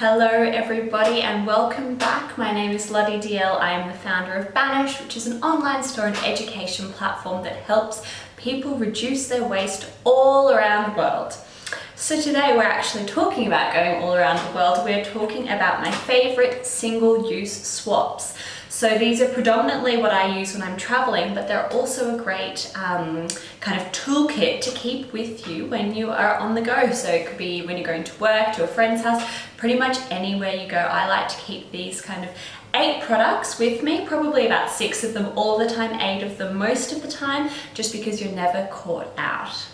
Hello everybody and welcome back. My name is Lottie DL. I am the founder of Banish, which is an online store and education platform that helps people reduce their waste all around the world. So today we're actually talking about going all around the world. We're talking about my favorite single-use swaps. So these are predominantly what I use when I'm traveling, but they're also a great kind of toolkit to keep with you when you are on the go. So it could be when you're going to work, to a friend's house, pretty much anywhere you go. I like to keep these kind of 8 products with me, probably about 6 of them all the time, 8 of them most of the time, just because you're never caught out.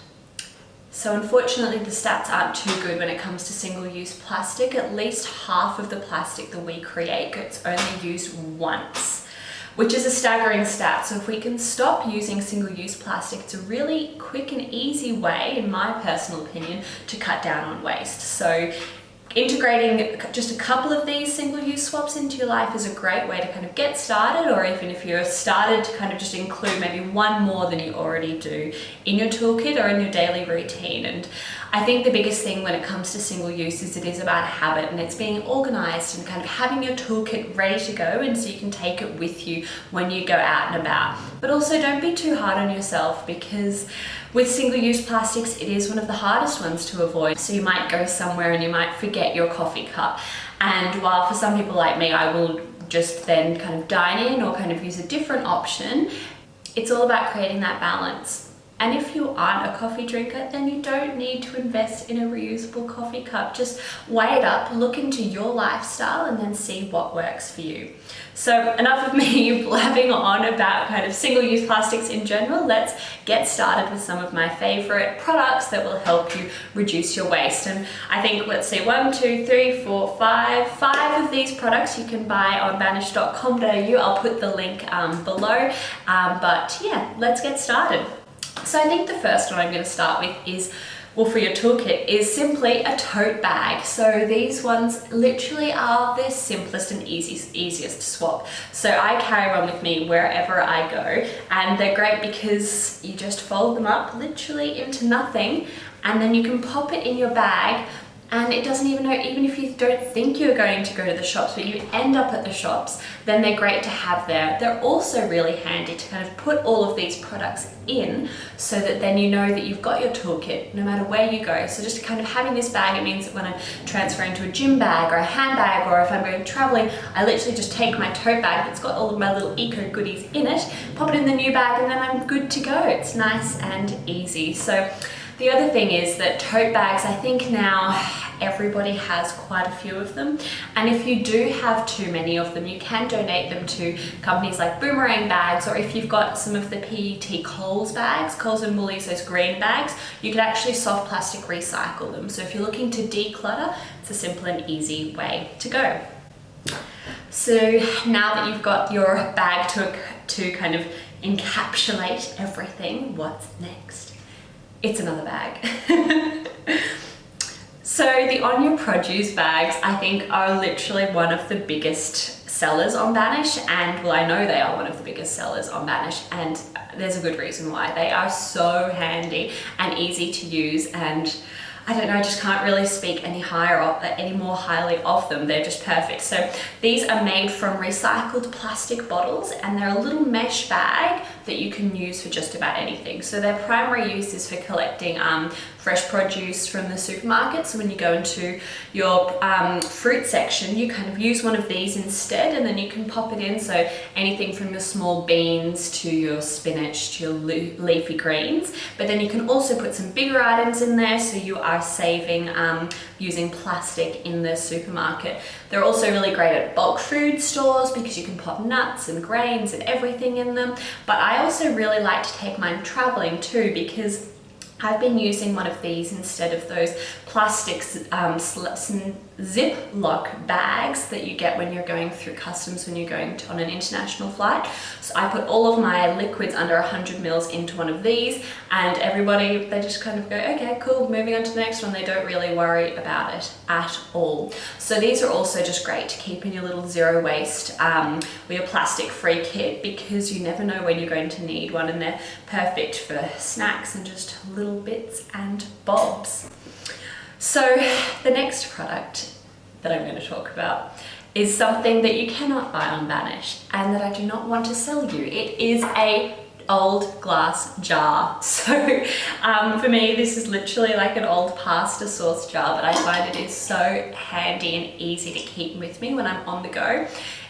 So unfortunately the stats aren't too good when it comes to single-use plastic. At least half of the plastic that we create gets only used once, which is a staggering stat. So if we can stop using single-use plastic, it's a really quick and easy way, in my personal opinion, to cut down on waste. So integrating just a couple of these single-use swaps into your life is a great way to kind of get started, or even if you're started, to kind of just include maybe one more than you already do in your toolkit or in your daily routine. And I think the biggest thing when it comes to single use is it is about habit, and it's being organized and kind of having your toolkit ready to go, and so you can take it with you when you go out and about. But also don't be too hard on yourself, because with single-use plastics, it is one of the hardest ones to avoid. So you might go somewhere and you might forget your coffee cup. And while for some people like me, I will just then kind of dine in or kind of use a different option, it's all about creating that balance. And if you aren't a coffee drinker, then you don't need to invest in a reusable coffee cup. Just weigh it up, look into your lifestyle, and then see what works for you. So enough of me blabbing on about kind of single-use plastics in general. Let's get started with some of my favorite products that will help you reduce your waste. And I think, let's see, 1, 2, 3, 4, 5 of these products you can buy on banish.com.au. I'll put the link below. But yeah, let's get started. So I think the first one I'm going to start with is, well, for your toolkit, is simply a tote bag. So these ones literally are the simplest and easiest to swap. So I carry one with me wherever I go, and they're great because you just fold them up literally into nothing, and then you can pop it in your bag. And it doesn't even know, even if you don't think you're going to go to the shops, but you end up at the shops, then they're great to have there. They're also really handy to kind of put all of these products in, so that then you know that you've got your toolkit no matter where you go. So just kind of having this bag, it means that when I'm transferring to a gym bag or a handbag, or if I'm going traveling, I literally just take my tote bag that's got all of my little eco goodies in it, pop it in the new bag, and then I'm good to go. It's nice and easy. So the other thing is that tote bags, I think now everybody has quite a few of them. And if you do have too many of them, you can donate them to companies like Boomerang Bags, or if you've got some of the PET Coles bags, Coles and Woolies, those green bags, you can actually soft plastic recycle them. So if you're looking to declutter, it's a simple and easy way to go. So now that you've got your bag to kind of encapsulate everything, what's next? It's another bag. So the On Your Produce bags, I think, are literally one of the biggest sellers on Banish, and well, I know they are one of the biggest sellers on Banish, and there's a good reason why. They are so handy and easy to use, and I don't know, I just can't really speak any more highly of them. They're just perfect. So these are made from recycled plastic bottles, and they're a little mesh bag that you can use for just about anything. So their primary use is for collecting fresh produce from the supermarket. So when you go into your fruit section, you kind of use one of these instead, and then you can pop it in. So anything from your small beans to your spinach to your leafy greens. But then you can also put some bigger items in there, so you are saving using plastic in the supermarket. They're also really great at bulk food stores because you can pop nuts and grains and everything in them. But I also really like to take mine traveling too, because I've been using one of these instead of those plastic Ziploc bags that you get when you're going through customs when you're going on an international flight. So I put all of my liquids under 100 mils into one of these, and everybody, they just kind of go, okay, cool, moving on to the next one. They don't really worry about it at all. So these are also just great to keep in your little zero waste or your plastic free kit, because you never know when you're going to need one, and they're perfect for snacks and just little bits and bobs. So the next product that I'm going to talk about is something that you cannot buy on Banish and that I do not want to sell you. It is a old glass jar. So for me, this is literally like an old pasta sauce jar, but I find it is so handy and easy to keep with me when I'm on the go.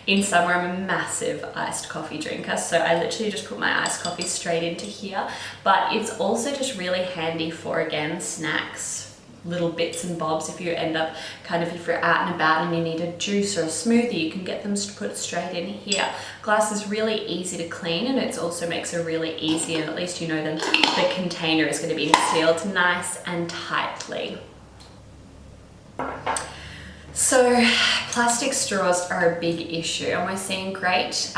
In summer, I'm a massive iced coffee drinker, so I literally just put my iced coffee straight into here, but it's also just really handy for, again, snacks, little bits and bobs. If you end up if you're out and about and you need a juice or a smoothie, you can get them put straight in here. Glass is really easy to clean, and it also makes it really easy, and at least you know then the container is going to be sealed nice and tightly. So plastic straws are a big issue, and we're seeing great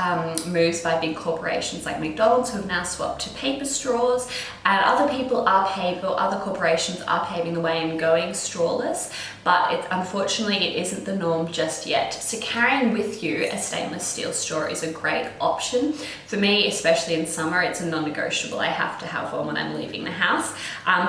moves by big corporations like McDonald's, who have now swapped to paper straws, and other corporations are paving the way and going strawless, but unfortunately it isn't the norm just yet. So carrying with you a stainless steel straw is a great option. For me, especially in summer, it's a non-negotiable. I have to have one when I'm leaving the house.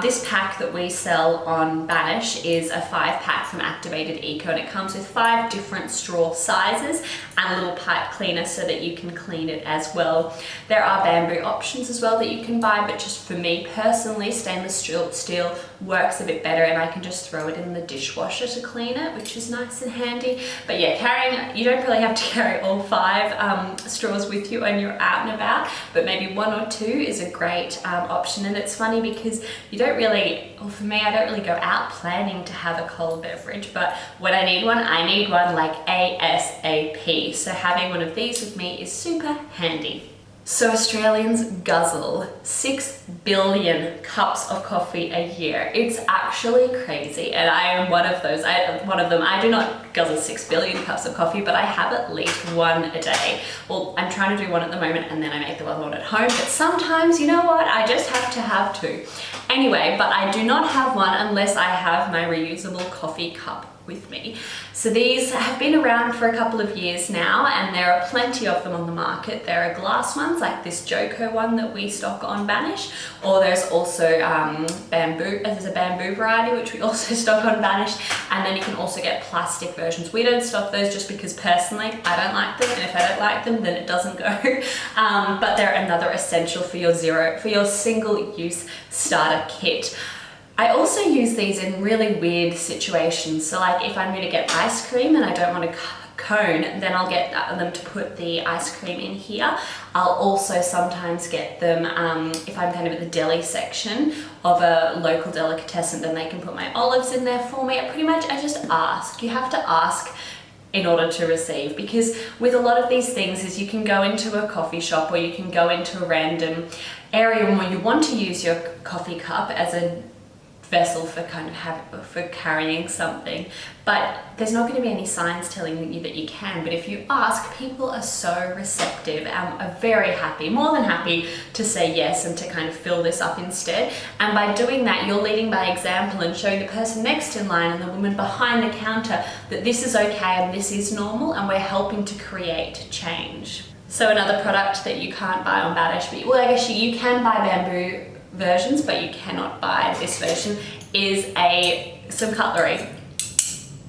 This pack that we sell on Banish is a 5-pack from Activated Eco, and it comes with 5 different straw sizes and a little pipe cleaner so that you can clean it as well. There are bamboo options as well that you can buy, but just for me personally, stainless steel works a bit better, and I can just throw it in the dishwasher to clean it, which is nice and handy. But yeah, you don't really have to carry all 5 straws with you when you're out and about, but maybe 1 or 2 is a great option. And it's funny because for me, I don't really go out planning to have a cold beverage, but when I need one like ASAP. So having one of these with me is super handy. So Australians guzzle 6 billion cups of coffee a year. It's actually crazy, and I am one of them. I do not guzzle 6 billion cups of coffee, but I have at least 1 a day. Well, I'm trying to do 1 at the moment, and then I make the other one at home, but sometimes, you know what, I just have to have 2. Anyway, but I do not have 1 unless I have my reusable coffee cup with me. So these have been around for a couple of years now, and there are plenty of them on the market. There are glass ones like this Joko one that we stock on Banish, or there's also there's a bamboo variety which we also stock on Banish, and then you can also get plastic versions. We don't stock those just because personally I don't like them, and if I don't like them then it doesn't go. But they're another essential for your single-use starter kit. I also use these in really weird situations. So like if I'm going to get ice cream and I don't want a cone, then I'll get them to put the ice cream in here. I'll also sometimes get them if I'm kind of at the deli section of a local delicatessen, then they can put my olives in there for me. I just ask. You have to ask in order to receive, because with a lot of these things is you can go into a coffee shop or you can go into a random area where you want to use your coffee cup as a vessel for for carrying something, but there's not going to be any signs telling you that you can. But if you ask, people are so receptive and are very happy, more than happy to say yes and to kind of fill this up instead. And by doing that, you're leading by example and showing the person next in line and the woman behind the counter that this is okay and this is normal, and we're helping to create change. So another product that you can't buy on Banish, but well, I guess you can buy bamboo versions, but you cannot buy this version, is some cutlery.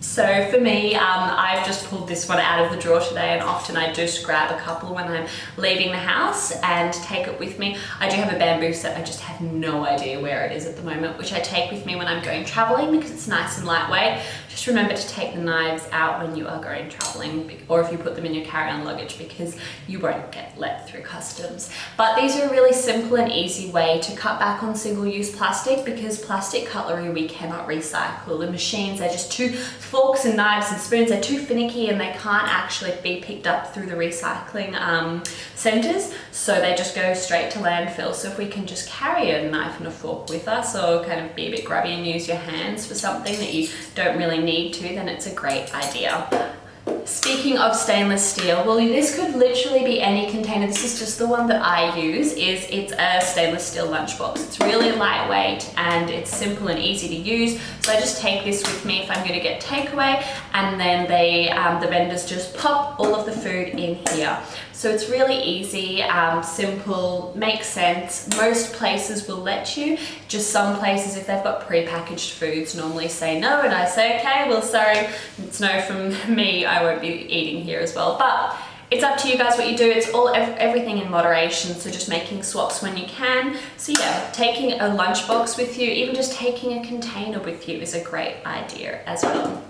So for me, I've just pulled this one out of the drawer today, and often I just grab a couple when I'm leaving the house and take it with me. I do have a bamboo set, I just have no idea where it is at the moment, which I take with me when I'm going traveling because it's nice and lightweight. Just remember to take the knives out when you are going traveling, or if you put them in your carry-on luggage, because you won't get let through customs. But these are a really simple and easy way to cut back on single-use plastic, because plastic cutlery we cannot recycle. The machines are just too, forks and knives and spoons are too finicky, and they can't actually be picked up through the recycling centres, so they just go straight to landfill. So if we can just carry a knife and a fork with us, or kind of be a bit grubby and use your hands for something that you don't really need to, then it's a great idea. Speaking of stainless steel, well, this could literally be any container. This is just the one that I use. It's a stainless steel lunchbox. It's really lightweight and it's simple and easy to use. So I just take this with me if I'm going to get takeaway, and then the vendors just pop all of the food in here. So it's really easy, simple, makes sense. Most places will let you. Just some places, if they've got pre-packaged foods, normally say no, and I say, okay, well, sorry, it's no from me. I won't be eating here as well. But it's up to you guys what you do. It's everything in moderation, so just making swaps when you can. So yeah, taking a lunchbox with you, even just taking a container with you is a great idea as well.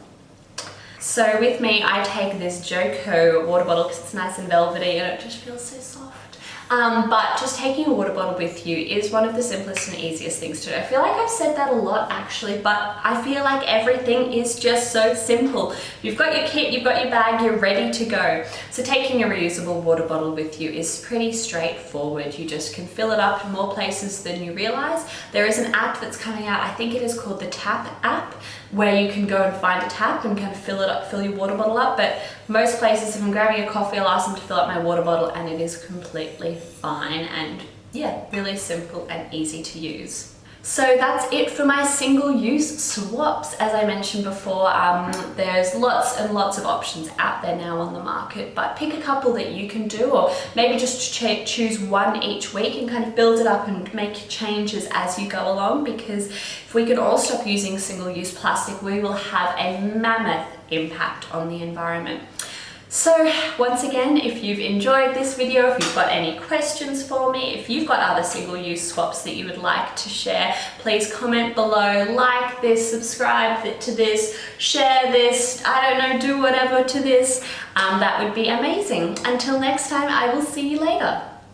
So with me, I take this Joko water bottle because it's nice and velvety and it just feels so soft. But just taking a water bottle with you is one of the simplest and easiest things to do. I feel like I've said that a lot actually, but I feel like everything is just so simple. You've got your kit, you've got your bag, you're ready to go. So taking a reusable water bottle with you is pretty straightforward. You just can fill it up in more places than you realize. There is an app that's coming out, I think it is called the Tap app, where you can go and find a tap and kind of fill it up, fill your water bottle up. But most places, if I'm grabbing a coffee, I'll ask them to fill up my water bottle and it is completely fine, and yeah, really simple and easy to use. So that's it for my single-use swaps. As I mentioned before, there's lots and lots of options out there now on the market, but pick a couple that you can do, or maybe just choose one each week and kind of build it up and make changes as you go along, because if we can all stop using single-use plastic, we will have a mammoth impact on the environment. So once again, if you've enjoyed this video, if you've got any questions for me, if you've got other single-use swaps that you would like to share, please comment below, like this, subscribe to this, share this, I don't know, do whatever to this. That would be amazing. Until next time, I will see you later.